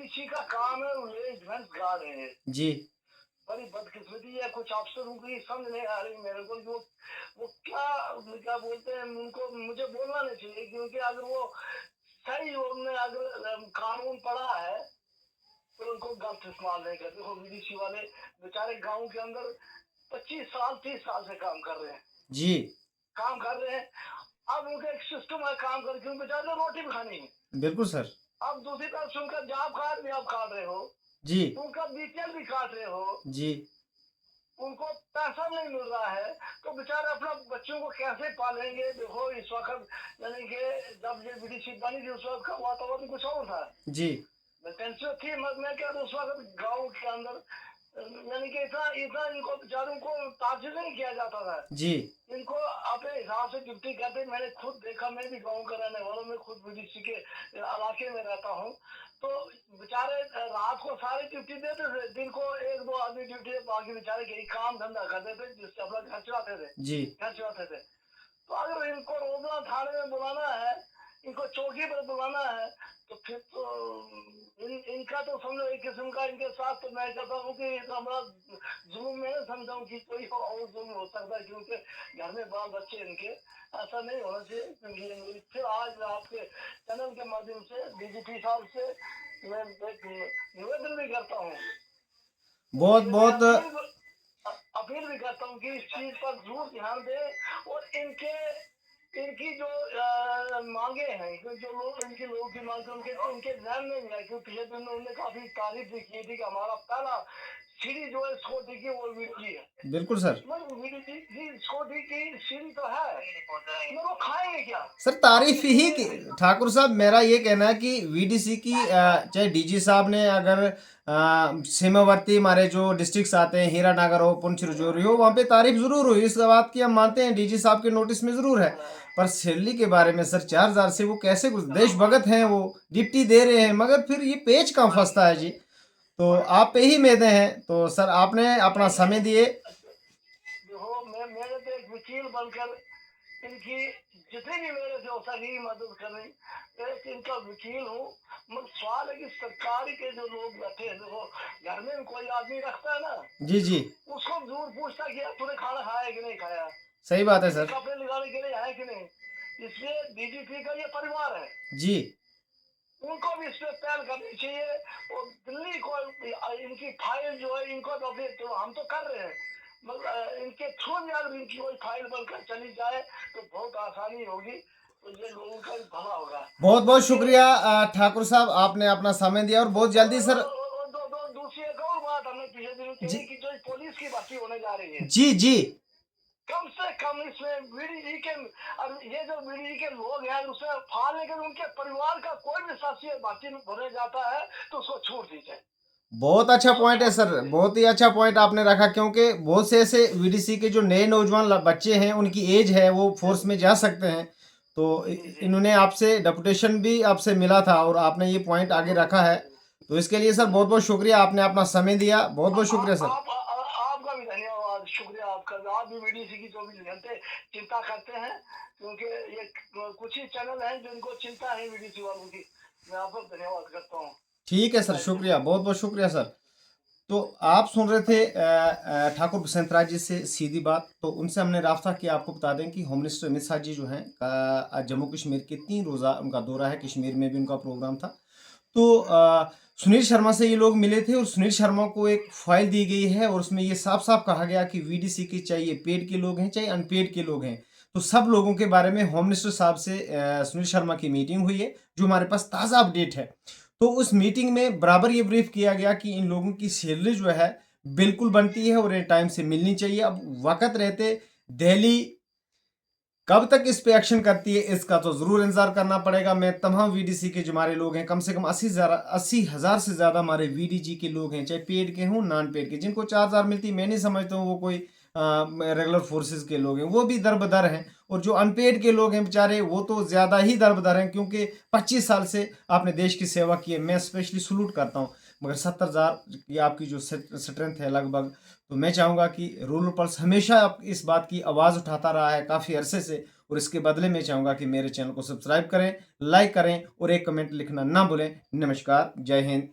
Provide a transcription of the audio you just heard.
BDC का काम है, वो डिफेंस गार्ड है। जी। बड़ी बदकिस्मती है, कुछ अफसरों की समझ नहीं आ रही मेरे को, वो क्या क्या बोलते हैं उनको, मुझे बोलना नहीं चाहिए, क्योंकि अगर वो सही उन्होंने अगर कानून पढ़ा है तो उनको गलत इस्तेमाल नहीं करते। वो विदेशी वाले बेचारे गांव के अंदर 25 साल 30 साल से काम कर रहे हैं, जी। काम कर रहे हैं। अब उनका एक सिस्टम है काम करके, उन बेचारे को रोटी भी खानी है। बिल्कुल सर। अब दूसरी तरफ से उनका जॉब कार्ड भी आप काट रहे हो, जी। उनका बीपीएल भी काट रहे हो, जी। उनको पैसा नहीं मिल रहा है, तो बेचारे अपना बच्चों को कैसे पालेंगे। देखो इस वक्त यानी कि जब ये विदेशी बनी थी उस वक्त का वातावरण कुछ और था, जी। टेंशन थी। मैं क्या उस वक्त गाँव के अंदर यानी कि इतना इतना इनको बेचारों को ताजिल नहीं किया जाता था। जी। इनको अपने हिसाब से ड्यूटी करते। मैंने खुद देखा, मैं भी गाँव का रहने वाला, मैं खुद विदेशी के इलाके में रहता हूँ। तो बेचारे रात को सारी ड्यूटी देते थे, दिन को 1-2 आदमी ड्यूटी, बाकी बेचारे यही काम धंधा करते थे जिससे अपना घर चलाते थे, जी। घर चलाते थे। तो अगर इनको रोजाना थाने में बुलाना है, इनको चौकी पर बुलाना है, तो फिर तो इनका तो समझो एक किस्म का इनके साथ तो मैं कहता हूँ कि इतना बड़ा जुल्म मैं समझा हूँ कि कोई और जुल्म हो सकता है, क्योंकि घर में बाल बच्चे इनके, ऐसा नहीं होना चाहिए। क्योंकि फिर आज आपके चैनल के माध्यम से डीजीपी साहब से मैं एक निवेदन भी करता हूँ, बहुत बहुत अपील भी करता हूँ कि इस चीज पर जरूर ध्यान दें। और इनके इनकी जो मांगे हैं, जो लोग इनके लोगों की मांग उनके उनके ध्यान में नहीं है, क्योंकि पिछले दिन उन्होंने काफी तारीफ भी की थी कि हमारा पहला सीढ़ी जो है छोटी की वो वीडी है। बिल्कुल सर। वीडी जी छोटी की सीढ़ी तो है, मगर वो खाएंगे क्या सर तारीफ ही की ठाकुर साहब, मेरा ये कहना है कि वीडीसी की चाहे डीजी साहब ने अगर सीमावर्ती हमारे जो डिस्ट्रिक्ट्स आते हैं, हीरानगर हो, पुंछ रजौरी हो, वहाँ पे तारीफ जरूर हुई, इस बात की हम मानते हैं, डीजी साहब के नोटिस में जरूर है। पर सैलरी के बारे में सर 4,000 से वो कैसे कुछ देशभगत हैं, वो डिप्टी दे रहे हैं, मगर फिर ये पेच कहाँ फंसता है जी। तो आप पे ही मेदे हैं, तो सर आपने अपना समय दिए। देखो मैंने तो एक वकील बनकर इनकी जितनी भी मेरे से हो सकी मदद करनी, एक इनका वकील हूँ। मगर सवाल है कि सरकारी के जो लोग बैठे हैं, देखो घर में भी कोई आदमी रखता है ना, जी। जी। उसको जरूर पूछता कि तूने खाना खाया है कि नहीं खाया, सही बात है सर। कपड़े लगाने के लिए है कि नहीं। इसलिए डीजीपी का ये परिवार है, जी। उनको भी इस पे पहल करनी चाहिए। और दिल्ली को इनकी फाइल जो है, इनको तो अभी तो हम तो कर रहे हैं, मतलब इनके थ्रू भी अगर इनकी कोई फाइल बनकर चली जाए तो बहुत आसानी होगी, तो ये लोगों का भी भला होगा। बहुत बहुत शुक्रिया ठाकुर साहब, आपने अपना समय दिया, और बहुत जल्दी सर। दूसरी एक और बात हमने पिछले दिनों जी। कही कि जो पुलिस की भर्ती होने जा रही है, जी। जी। कम से कम इसमें बीडीजी के, अब ये जो बीडीजी के लोग हैं उसमें फाल, लेकिन उनके परिवार का कोई भी सदस्य भर्ती होने जाता है तो उसको छूट दी जाए। बहुत अच्छा पॉइंट है सर, बहुत ही अच्छा पॉइंट आपने रखा, क्योंकि बहुत से ऐसे वीडीसी के जो नए नौजवान बच्चे हैं, उनकी एज है, वो फोर्स में जा सकते हैं। तो इन्होंने आपसे डेपुटेशन भी आपसे मिला था, और आपने ये पॉइंट आगे रखा है, तो इसके लिए सर बहुत बहुत शुक्रिया, आपने अपना समय दिया, बहुत बहुत शुक्रिया सर। आपका भी धन्यवाद, शुक्रिया आपका। आप भी वीडीसी की 24 घंटे चिंता करते हैं, क्योंकि ये कुछ ही चैनल हैं जिनको चिंता है वीडीसी वालों की। मैं आपको धन्यवाद करता हूँ। ठीक है सर, शुक्रिया, बहुत बहुत शुक्रिया सर। तो आप सुन रहे थे ठाकुर बसंत राज जी से सीधी बात। तो उनसे हमने राब्ता किया। आपको बता दें कि होम मिनिस्टर अमित शाह जी जो हैं, जम्मू कश्मीर के 3 रोज़ा उनका दौरा है, कश्मीर में भी उनका प्रोग्राम था। तो सुनील शर्मा से ये लोग मिले थे, और सुनील शर्मा को एक फाइल दी गई है, और उसमें ये साफ साफ कहा गया कि वीडीसी के चाहे ये पेड के लोग हैं चाहे अनपेड के लोग हैं, तो सब लोगों के बारे में होम मिनिस्टर साहब से सुनील शर्मा की मीटिंग हुई है, जो हमारे पास ताज़ा अपडेट है। तो उस मीटिंग में बराबर ये ब्रीफ किया गया कि इन लोगों की सैलरी जो है बिल्कुल बनती है, और ये टाइम से मिलनी चाहिए। अब वक्त रहते दिल्ली कब तक इस पे एक्शन करती है, इसका तो जरूर इंतजार करना पड़ेगा। मैं तमाम वीडीसी के जो हमारे लोग हैं, कम से कम 80,000 से ज्यादा हमारे वीडीजी के लोग हैं, चाहे पेड के हों नॉन पेड के, जिनको 4,000 मिलती, मैं नहीं समझता हूँ वो कोई रेगुलर फोर्सेस के लोग हैं, वो भी दरबदर हैं। और जो अनपेड के लोग हैं बेचारे, वो तो ज़्यादा ही दरबदर हैं, क्योंकि 25 साल से आपने देश की सेवा की है, मैं स्पेशली सलूट करता हूँ। मगर 70,000 की आपकी जो स्ट्रेंथ है लगभग, तो मैं चाहूँगा कि रूरल पल्स हमेशा इस बात की आवाज़ उठाता रहा है काफ़ी अरसे से, और इसके बदले में चाहूँगा कि मेरे चैनल को सब्सक्राइब करें, लाइक करें, और एक कमेंट लिखना ना भूलें। नमस्कार, जय हिंद।